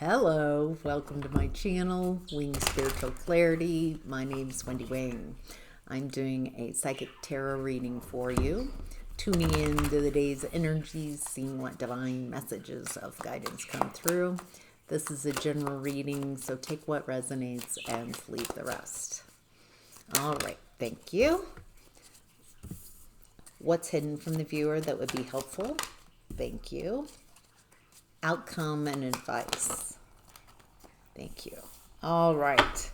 Hello, welcome to my channel, Wing Spiritual Clarity. My name is Wendy Wing. I'm doing a psychic tarot reading for you, tuning into the day's energies, seeing what divine messages of guidance come through. This is a general reading, so take what resonates and leave the rest. All right, thank you. What's hidden from the viewer that would be helpful? Thank you. Outcome and advice. Thank you. All right.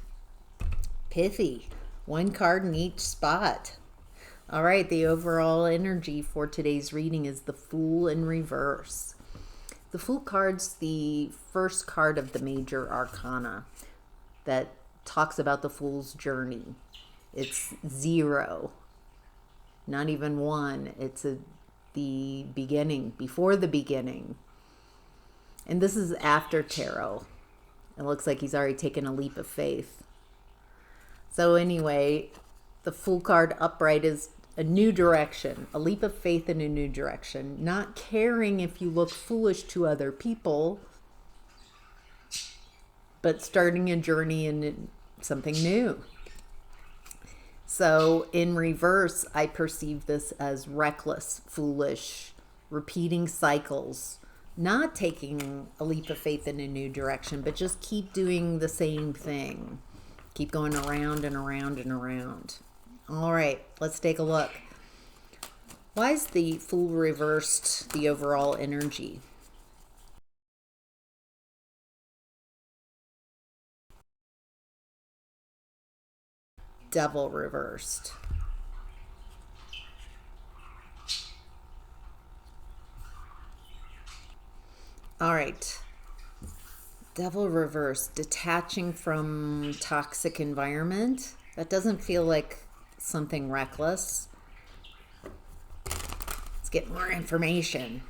Pithy. One card in each spot. All right. The overall energy for today's reading is the Fool in reverse. The Fool card's the first card of the major arcana that talks about the Fool's journey. It's 0. Not even 1. It's the beginning, before the beginning. And this is after tarot. It looks like he's already taken a leap of faith. So anyway, the Fool card upright is a new direction, a leap of faith in a new direction. Not caring if you look foolish to other people, but starting a journey in something new. So in reverse, I perceive this as reckless, foolish, repeating cycles. Not taking a leap of faith in a new direction, but just keep doing the same thing. Keep going around and around and around. All right, let's take a look. Why is the Fool reversed the overall energy? Devil reversed. All right. Devil reverse, detaching from toxic environment. That doesn't feel like something reckless. Let's get more information.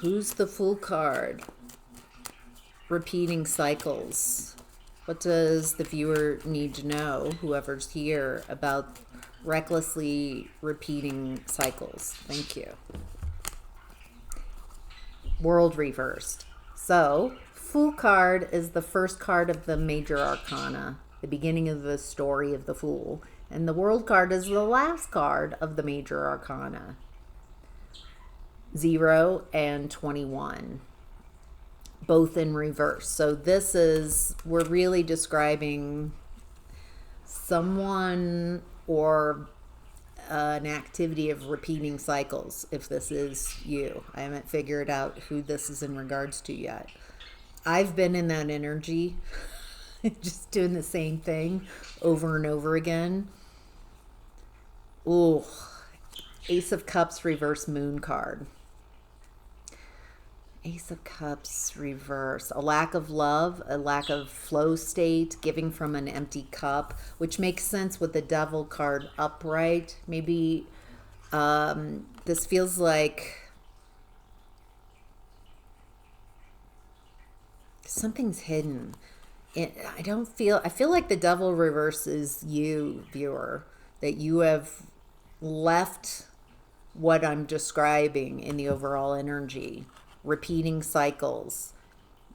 Who's the Fool card? Repeating cycles. What does the viewer need to know, whoever's here, about recklessly repeating cycles? Thank you. World reversed. So, Fool card is the first card of the major arcana, the beginning of the story of the Fool. And the World card is the last card of the major arcana. 0 and 21. Both in reverse. So this is, we're really describing someone or an activity of repeating cycles, if this is you. I haven't figured out who this is in regards to yet. I've been in that energy, just doing the same thing over and over again. Ooh, Ace of Cups reverse Moon card. Ace of Cups reverse, a lack of love, a lack of flow state, giving from an empty cup, which makes sense with the Devil card upright. Maybe this feels like something's hidden. I feel like the Devil reverse is you, viewer, that you have left what I'm describing in the overall energy. Repeating cycles.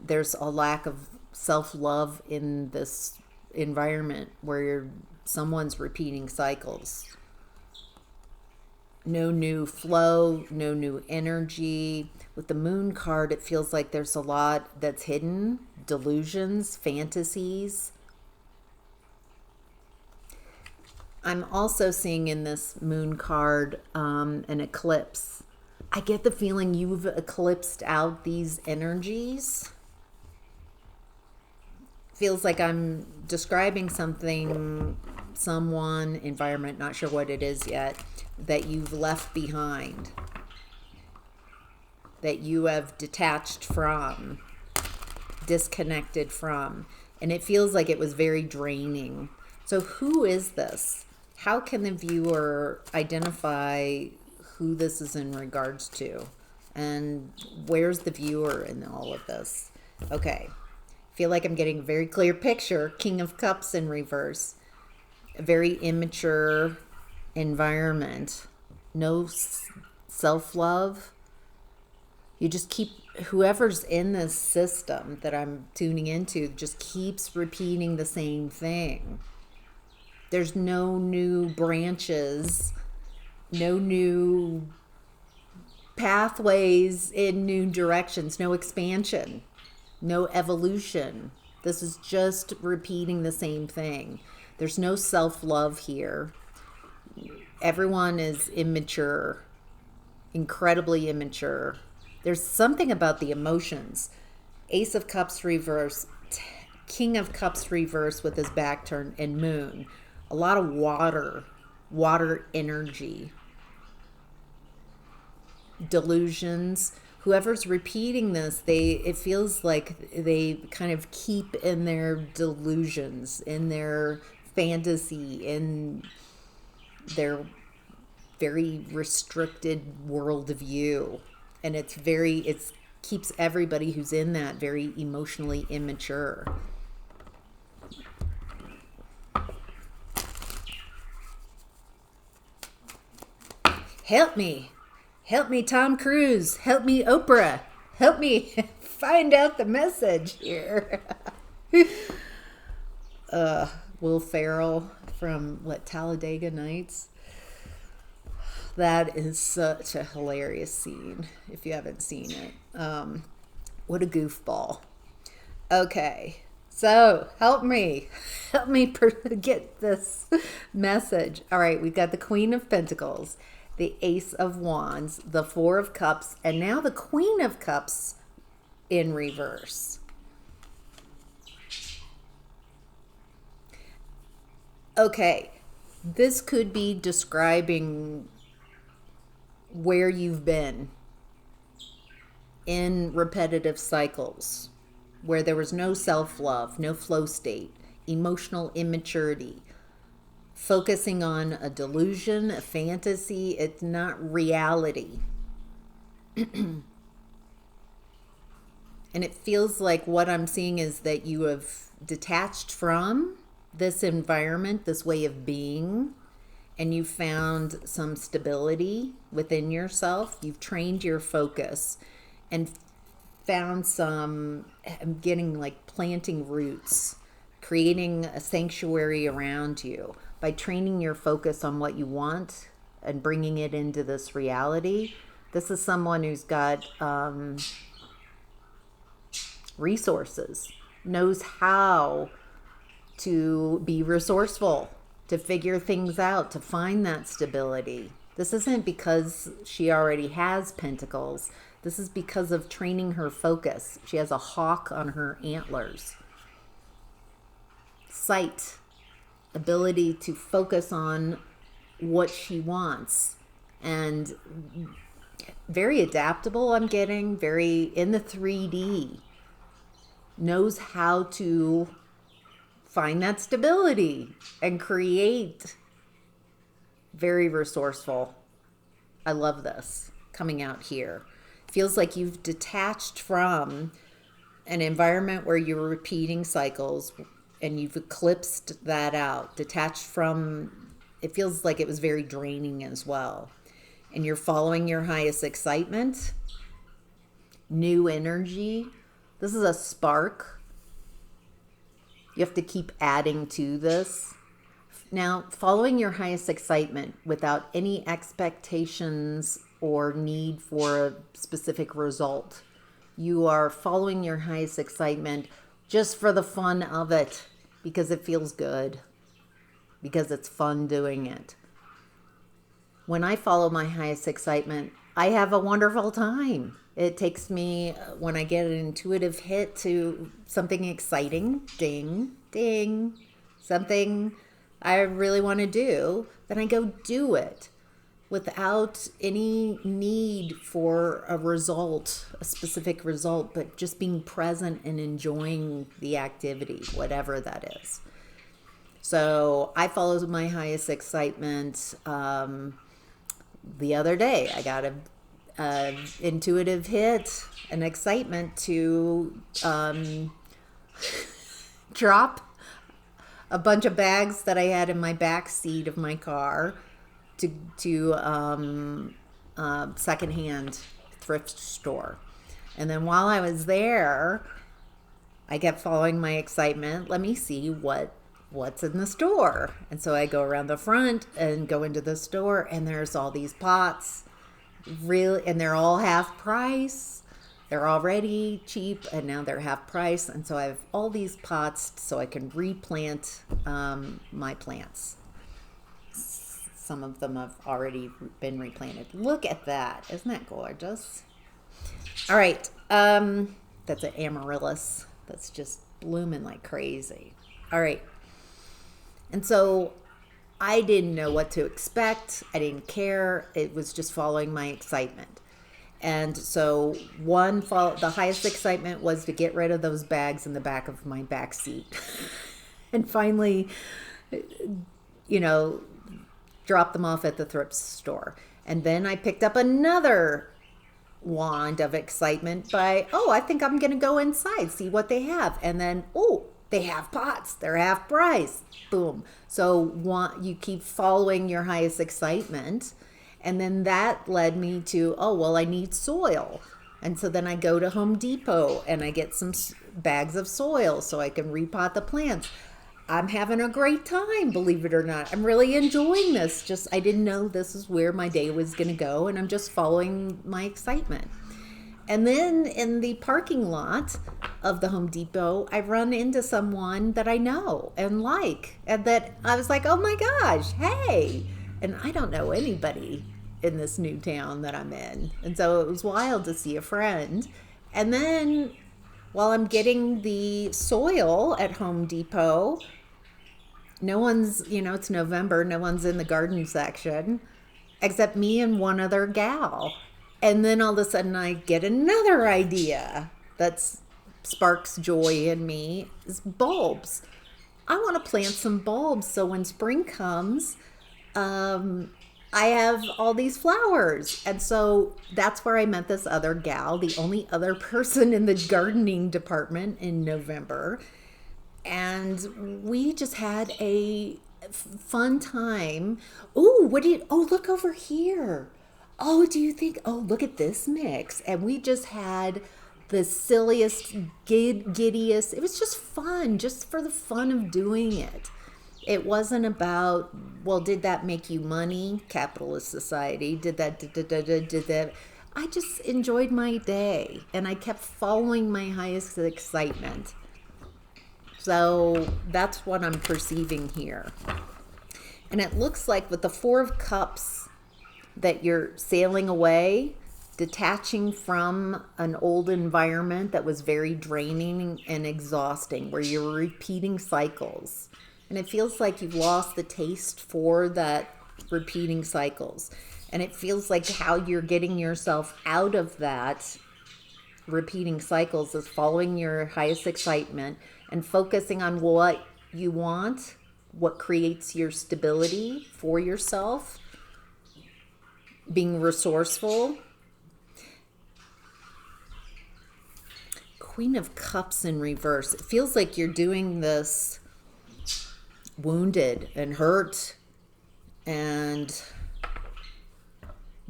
There's a lack of self-love in this environment where someone's repeating cycles. No new flow, no new energy. With the Moon card, it feels like there's a lot that's hidden. Delusions, fantasies. I'm also seeing in this Moon card an eclipse. I get the feeling you've eclipsed out these energies. Feels like I'm describing something, someone, environment, not sure what it is yet, that you've left behind, that you have detached from, disconnected from. And it feels like it was very draining. So who is this? How can the viewer identify who this is in regards to, and where's the viewer in all of this? Okay, feel like I'm getting a very clear picture. King of Cups in reverse, a very immature environment, no self-love, You just keep, whoever's in this system that I'm tuning into just keeps repeating the same thing. There's no new branches, no new pathways in new directions, no expansion, no evolution. This is just repeating the same thing. There's no self-love here. Everyone is immature, incredibly immature. There's something about the emotions. Ace of Cups reverse, King of Cups reverse with his back turned, and Moon. A lot of water energy. Delusions. Whoever's repeating this, it feels like they kind of keep in their delusions, in their fantasy, in their very restricted worldview. And it keeps everybody who's in that very emotionally immature. Help me, Tom Cruise. Help me, Oprah. Help me find out the message here. Will Ferrell from Talladega Nights. That is such a hilarious scene if you haven't seen it. What a goofball. Okay, so help me get this message. All right, we've got the Queen of Pentacles, the Ace of Wands, the Four of Cups, and now the Queen of Cups in reverse. Okay, this could be describing where you've been in repetitive cycles, where there was no self-love, no flow state, emotional immaturity, focusing on a delusion, a fantasy. It's not reality. And it feels like what I'm seeing is that you have detached from this environment, this way of being, and you found some stability within yourself. You've trained your focus and found some, I'm getting like planting roots, creating a sanctuary around you by training your focus on what you want and bringing it into this reality. This is someone who's got resources, knows how to be resourceful, to figure things out, to find that stability. This isn't because she already has pentacles. This is because of training her focus. She has a hawk on her antlers. Sight, ability to focus on what she wants. And very adaptable, I'm getting, very in the 3D. Knows how to find that stability and create. Very resourceful. I love this coming out here. Feels like you've detached from an environment where you're repeating cycles and you've eclipsed that out. Detached from, it feels like it was very draining as well. And you're following your highest excitement, new energy. This is a spark. You have to keep adding to this. Now, following your highest excitement without any expectations or need for a specific result. You are following your highest excitement just for the fun of it, because it feels good, because it's fun doing it. When I follow my highest excitement, I have a wonderful time. It takes me, when I get an intuitive hit to something exciting, ding, ding, something I really want to do, then I go do it without any need for a result, a specific result, but just being present and enjoying the activity, whatever that is. So I followed my highest excitement. The other day, I got a intuitive hit, an excitement to drop a bunch of bags that I had in my back seat of my car to secondhand thrift store. And then while I was there, I kept following my excitement. Let me see what's in the store. And so I go around the front and go into the store, and there's all these pots, really, and they're all half price. They're already cheap, and now they're half price. And so I have all these pots so I can replant my plants. Some of them have already been replanted. Look at that. Isn't that gorgeous? All right. That's an amaryllis that's just blooming like crazy. All right. And so I didn't know what to expect. I didn't care. It was just following my excitement. And so the highest excitement was to get rid of those bags in the back of my back seat. And finally, drop them off at the thrift store. And then I picked up another wand of excitement I think I'm going to go inside, see what they have. And then, they have pots. They're half price. Boom. So you keep following your highest excitement. And then that led me to, I need soil. And so then I go to Home Depot and I get some bags of soil so I can repot the plants. I'm having a great time, believe it or not. I'm really enjoying this. I didn't know this is where my day was going to go, and I'm just following my excitement. And then in the parking lot of the Home Depot, I run into someone that I know and like, and that I was like, oh my gosh, hey. And I don't know anybody in this new town that I'm in. And so it was wild to see a friend. And then while I'm getting the soil at Home Depot, no one's, it's November, no one's in the garden section except me and one other gal. And then all of a sudden I get another idea that sparks joy in me, is bulbs. I want to plant some bulbs so when spring comes, I have all these flowers. And so that's where I met this other gal, the only other person in the gardening department in November. And we just had a fun time. Look over here. Look at this mix. And we just had the silliest, giddiest. It was just fun, just for the fun of doing it. It wasn't about, did that make you money? Capitalist society. Did that? I just enjoyed my day, and I kept following my highest excitement. So that's what I'm perceiving here. And it looks like with the Four of Cups that you're sailing away, detaching from an old environment that was very draining and exhausting, where you're repeating cycles. And it feels like you've lost the taste for that repeating cycles. And it feels like how you're getting yourself out of that repeating cycles is following your highest excitement and focusing on what you want, what creates your stability for yourself, being resourceful. Queen of Cups in reverse. It feels like you're doing this wounded and hurt and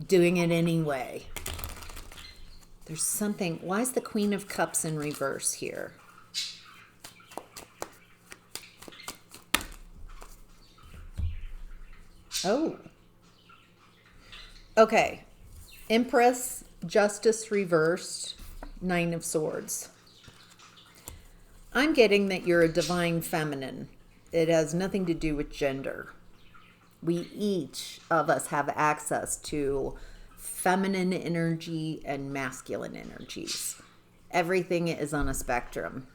doing it anyway. There's something. Why is the Queen of Cups in reverse here? Oh. Okay. Empress, Justice reversed, Nine of Swords. I'm getting that you're a divine feminine. It has nothing to do with gender. We each of us have access to feminine energy and masculine energies. Everything is on a spectrum.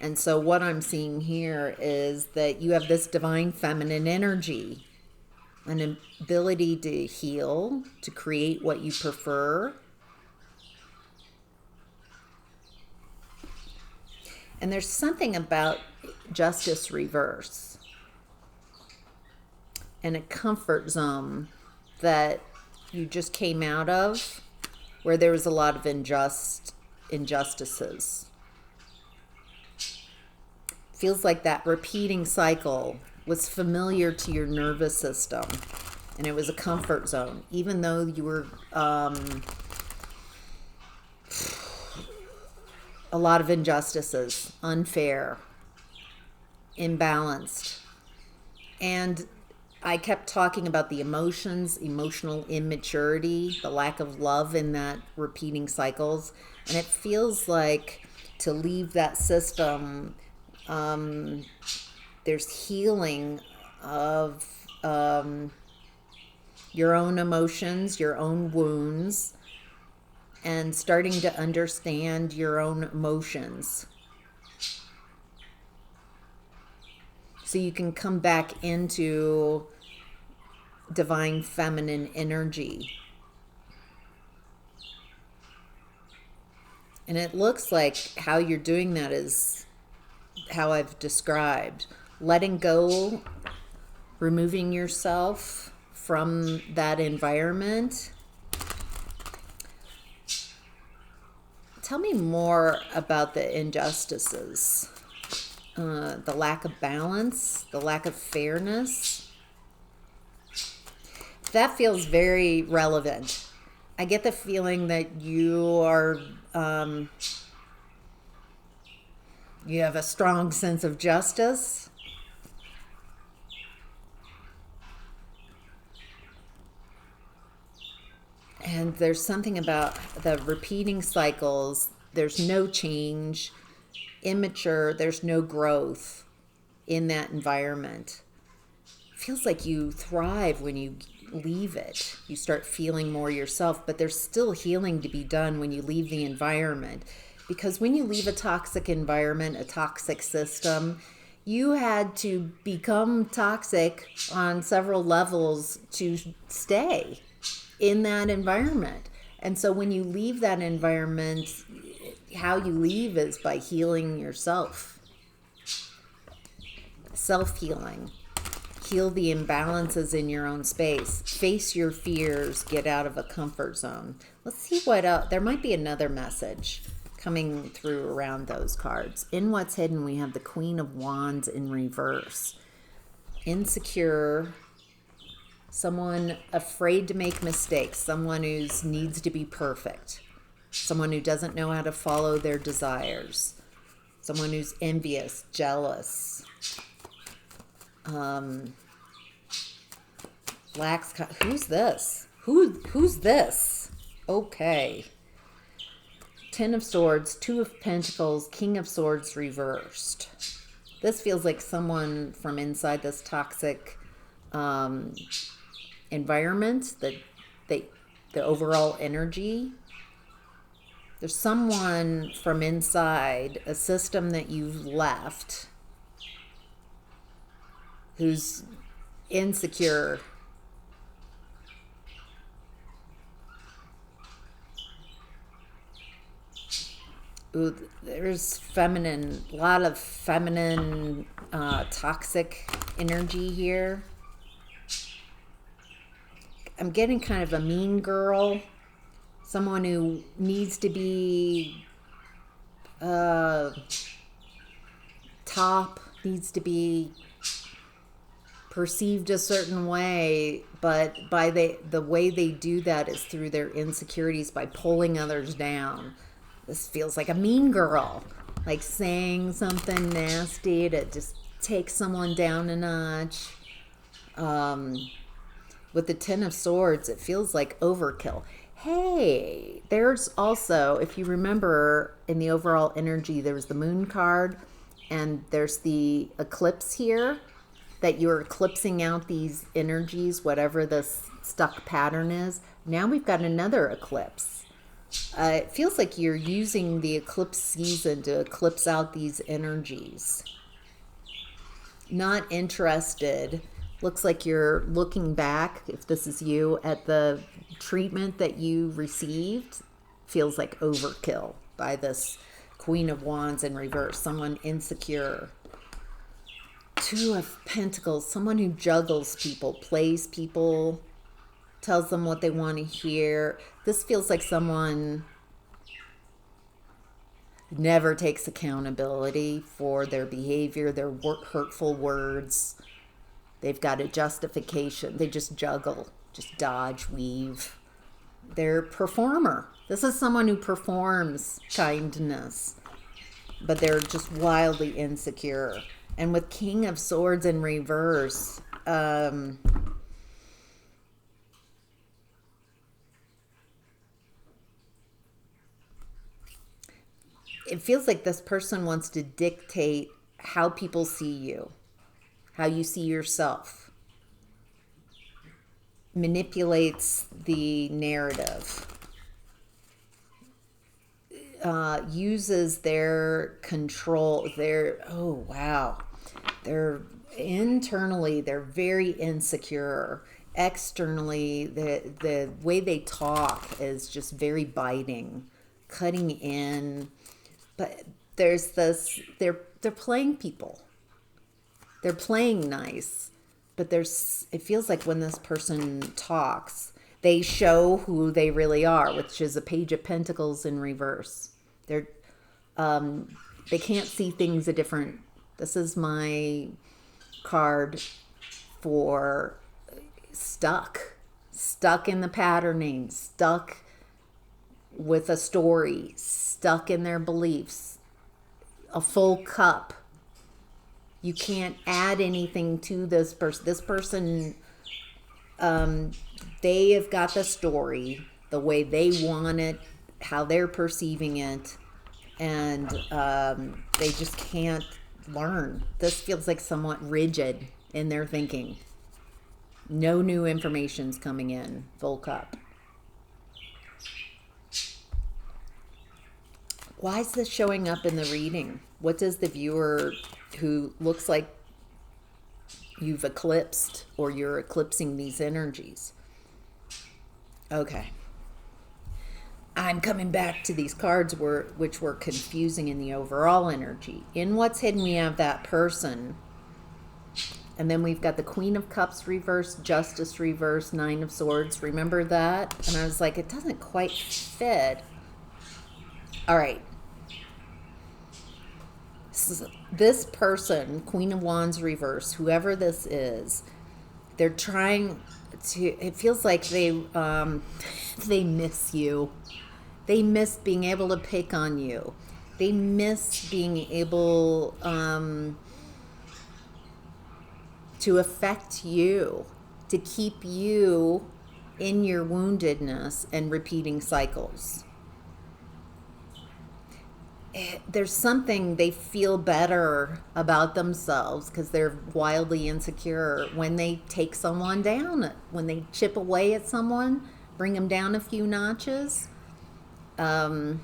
And so what I'm seeing here is that you have this divine feminine energy, an ability to heal, to create what you prefer. And there's something about Justice reverse and a comfort zone that you just came out of, where there was a lot of injustices. Feels like that repeating cycle was familiar to your nervous system. And it was a comfort zone. Even though you were a lot of injustices, unfair, imbalanced. And I kept talking about the emotions, emotional immaturity, the lack of love in that repeating cycles. And it feels like to leave that system, there's healing of your own emotions, your own wounds, and starting to understand your own emotions. So you can come back into divine feminine energy. And it looks like how you're doing that is how I've described. Letting go, removing yourself from that environment. Tell me more about the injustices, the lack of balance, the lack of fairness. That feels very relevant. I get the feeling that you are, you have a strong sense of justice. And there's something about the repeating cycles. There's no change, immature, there's no growth in that environment. It feels like you thrive when you leave it. You start feeling more yourself, but there's still healing to be done when you leave the environment. Because when you leave a toxic environment, a toxic system, you had to become toxic on several levels to stay in that environment. And so when you leave that environment, how you leave is by healing yourself. Self-healing. Heal the imbalances in your own space. Face your fears. Get out of a comfort zone. Let's see what else. There might be another message coming through around those cards. In what's hidden, we have the Queen of Wands in reverse. Insecure. Someone afraid to make mistakes. Someone who needs to be perfect. Someone who doesn't know how to follow their desires. Someone who's envious, jealous. Who's this? Who's this? Okay. Ten of Swords, Two of Pentacles, King of Swords reversed. This feels like someone from inside this toxic environment, the overall energy. There's someone from inside a system that you've left who's insecure. Ooh, there's feminine, a lot of feminine toxic energy here. I'm getting kind of a mean girl, someone who needs to be top, needs to be perceived a certain way, but by the way they do that is through their insecurities, by pulling others down. This feels like a mean girl, like saying something nasty to just take someone down a notch. With the Ten of Swords, it feels like overkill. Hey, there's also, if you remember in the overall energy, there was the Moon card, and there's the eclipse here, that you're eclipsing out these energies, whatever this stuck pattern is. Now we've got another eclipse. It feels like you're using the eclipse season to eclipse out these energies. Not interested. Looks like you're looking back, if this is you, at the treatment that you received. Feels like overkill by this Queen of Wands in reverse. Someone insecure. Two of Pentacles. Someone who juggles people, plays people, tells them what they want to hear. This feels like someone never takes accountability for their behavior, their hurtful words. They've got a justification. They just juggle, just dodge, weave. They're a performer. This is someone who performs kindness, but they're just wildly insecure. And with King of Swords in reverse, it feels like this person wants to dictate how people see you, how you see yourself. Manipulates the narrative. Uses their control, oh wow. They're internally, they're very insecure. Externally, the way they talk is just very biting, cutting in. But there's this, they're playing people. They're playing nice. But it feels like when this person talks, they show who they really are, which is a Page of Pentacles in reverse. They can't see things a different. This is my card for stuck in the patterning, stuck with a story, stuck in their beliefs, a full cup. You can't add anything to this person. This person, they have got the story the way they want it, how they're perceiving it, and they just can't learn. This feels like somewhat rigid in their thinking. No new information's coming in. Full cup. Why is this showing up in the reading? What does the viewer who looks like you've eclipsed or you're eclipsing these energies? Okay. I'm coming back to these cards which were confusing in the overall energy. In what's hidden, we have that person. And then we've got the Queen of Cups reverse, Justice reverse, Nine of Swords. Remember that? And I was like, it doesn't quite fit. All right. This person, Queen of Wands reverse, whoever this is, they're trying to, it feels like they miss you. They miss being able to pick on you. They miss being able to affect you, to keep you in your woundedness and repeating cycles. There's something, they feel better about themselves because they're wildly insecure when they take someone down, when they chip away at someone, bring them down a few notches. And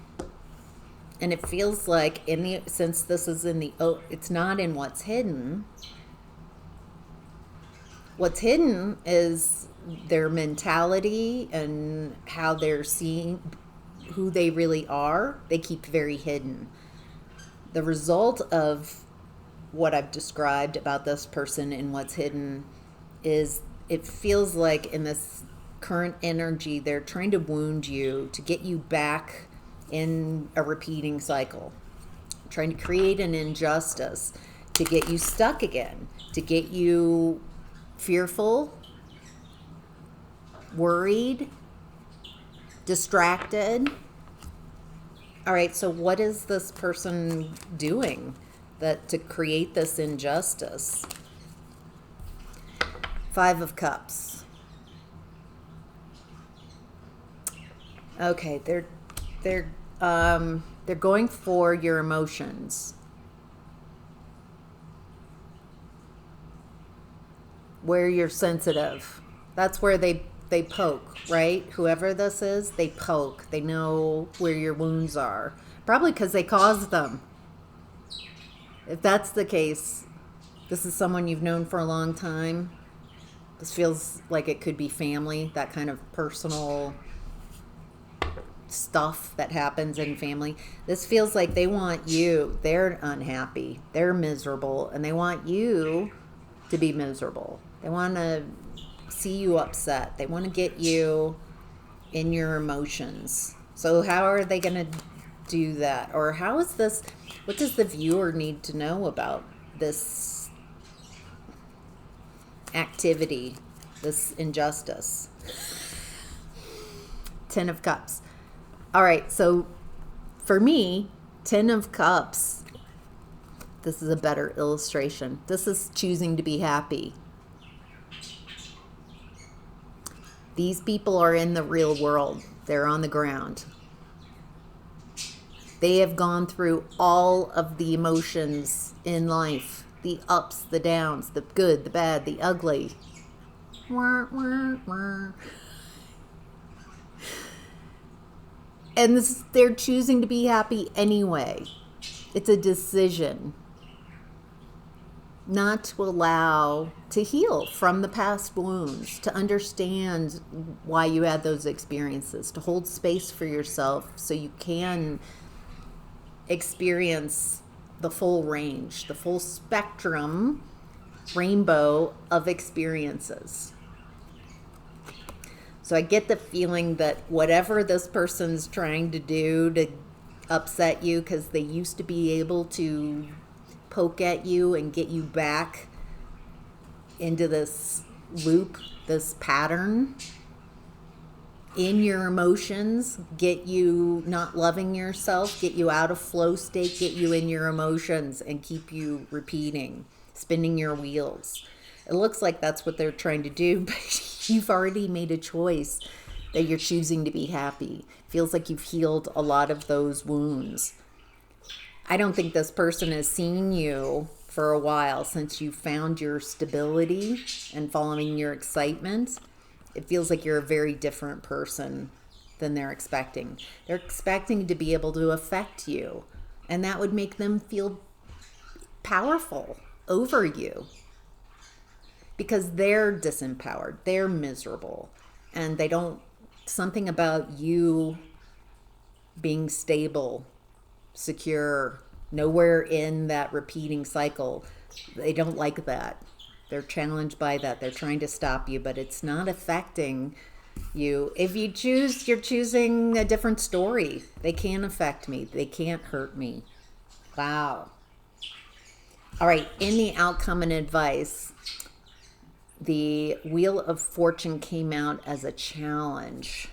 it feels like since this is in the, it's not in what's hidden. What's hidden is their mentality and how they're seeing who they really are. They keep very hidden. The result of what I've described about this person in what's hidden is it feels like in this current energy, they're trying to wound you to get you back in a repeating cycle, trying to create an injustice to get you stuck again, to get you fearful, worried, distracted. All right, so what is this person doing to create this injustice? Five of Cups. Okay, they're going for your emotions. Where you're sensitive. That's where they poke, right? Whoever this is, they poke. They know where your wounds are. Probably because they caused them. If that's the case, this is someone you've known for a long time. This feels like it could be family, that kind of personal stuff that happens in family. This feels like they want you. They're unhappy. They're miserable. And they want you to be miserable. They want to see you upset. They want to get you in your emotions. So how are they going to do that? Or how is this, what does the viewer need to know about this activity, this injustice. 10 of Cups. All right, so for me, 10 of Cups, this is a better illustration. This is choosing to be happy. These people are in the real world. They're on the ground. They have gone through all of the emotions in life. The ups, the downs, the good, the bad, the ugly. Wah, wah, wah. And they're choosing to be happy anyway. It's a decision not to allow to heal from the past wounds, to understand why you had those experiences, to hold space for yourself so you can experience the full range, the full spectrum, rainbow of experiences. So I get the feeling that whatever this person's trying to do to upset you, because they used to be able to poke at you and get you back into this loop, this pattern in your emotions, get you not loving yourself, get you out of flow state, get you in your emotions and keep you repeating, spinning your wheels. It looks like that's what they're trying to do, but you've already made a choice that you're choosing to be happy. Feels like you've healed a lot of those wounds. I don't think this person has seen you for a while since you found your stability and following your excitement. It feels like you're a very different person than they're expecting. They're expecting to be able to affect you, and that would make them feel powerful over you because they're disempowered, they're miserable, and they don't, something about you being stable, secure, nowhere in that repeating cycle. They don't like that. They're challenged by that. They're trying to stop you, but it's not affecting you. If you choose, you're choosing a different story. They can't affect me. They can't hurt me. Wow. All right, in the outcome and advice, the Wheel of Fortune came out as a challenge.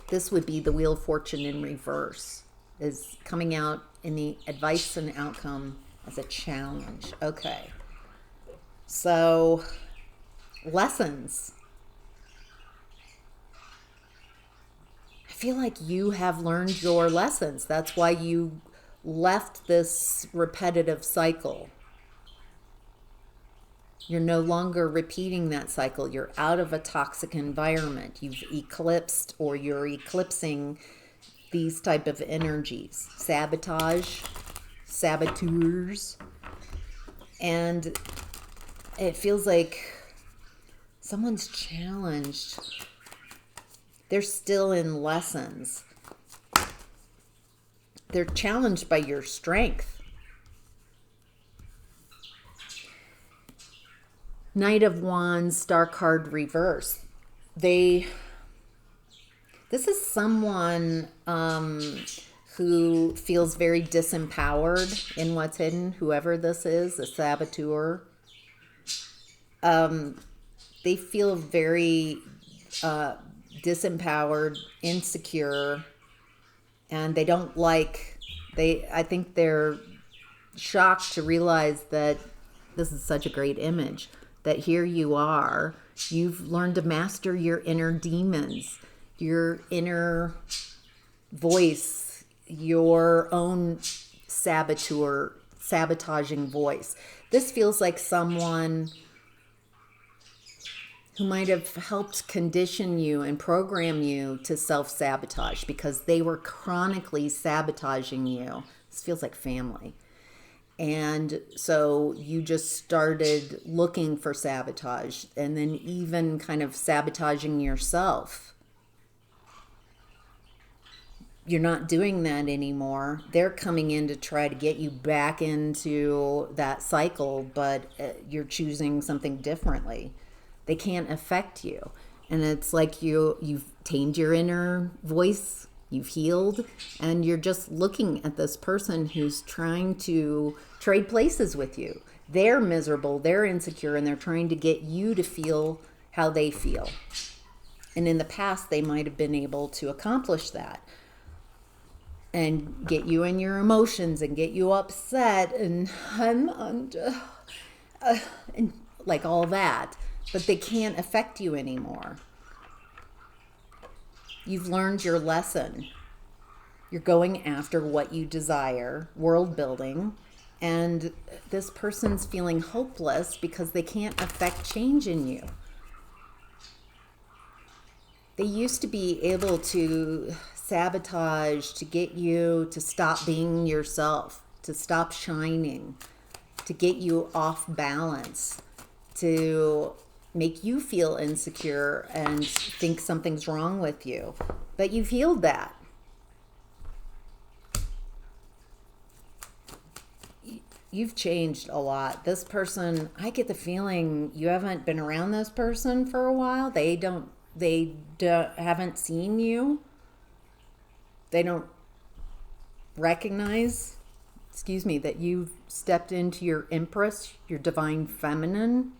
This would be the Wheel of Fortune in reverse, is coming out in the advice and outcome as a challenge. Okay. So, lessons. I feel like you have learned your lessons. That's why you left this repetitive cycle. You're no longer repeating that cycle. You're out of a toxic environment. You've eclipsed, or you're eclipsing these type of energies. Sabotage, saboteurs, and it feels like someone's challenged. They're still in lessons. They're challenged by your strength. Knight of Wands, Star card reverse. This is someone who feels very disempowered in what's hidden, whoever this is, a saboteur. They feel very disempowered, insecure, and they don't like, I think they're shocked to realize that this is such a great image, that here you are, you've learned to master your inner demons, your inner voice, your own sabotaging voice. This feels like someone who might have helped condition you and program you to self-sabotage because they were chronically sabotaging you. This feels like family. And so you just started looking for sabotage and then even kind of sabotaging yourself. You're not doing that anymore. They're coming in to try to get you back into that cycle, but you're choosing something differently. They can't affect you. And it's like you've tamed your inner voice, you've healed, and you're just looking at this person who's trying to trade places with you. They're miserable, they're insecure, and they're trying to get you to feel how they feel. And in the past, they might have been able to accomplish that and get you in your emotions and get you upset and and like all that. But they can't affect you anymore. You've learned your lesson. You're going after what you desire, world building, and this person's feeling hopeless because they can't affect change in you. They used to be able to sabotage, to get you to stop being yourself, to stop shining, to get you off balance, to make you feel insecure and think something's wrong with you. But you've healed that. You've changed a lot. This person, I get the feeling you haven't been around this person for a while. They haven't seen you. They don't recognize, that you've stepped into your Empress, your divine feminine.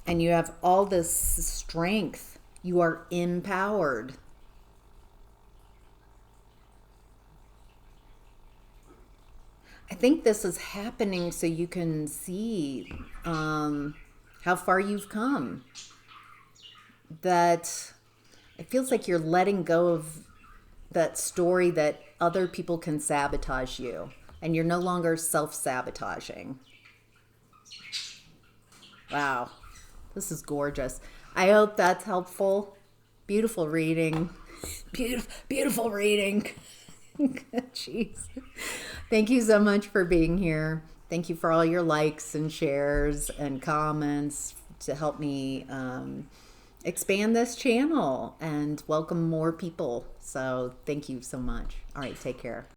And you have all this strength. You are empowered. I think this is happening so you can see how far you've come. That it feels like you're letting go of that story that other people can sabotage you, and you're no longer self-sabotaging. Wow, this is gorgeous. I hope that's helpful. Beautiful reading. Beautiful reading. Jeez. Thank you so much for being here. Thank you for all your likes and shares and comments to help me expand this channel and welcome more people. So thank you so much. All right, take care.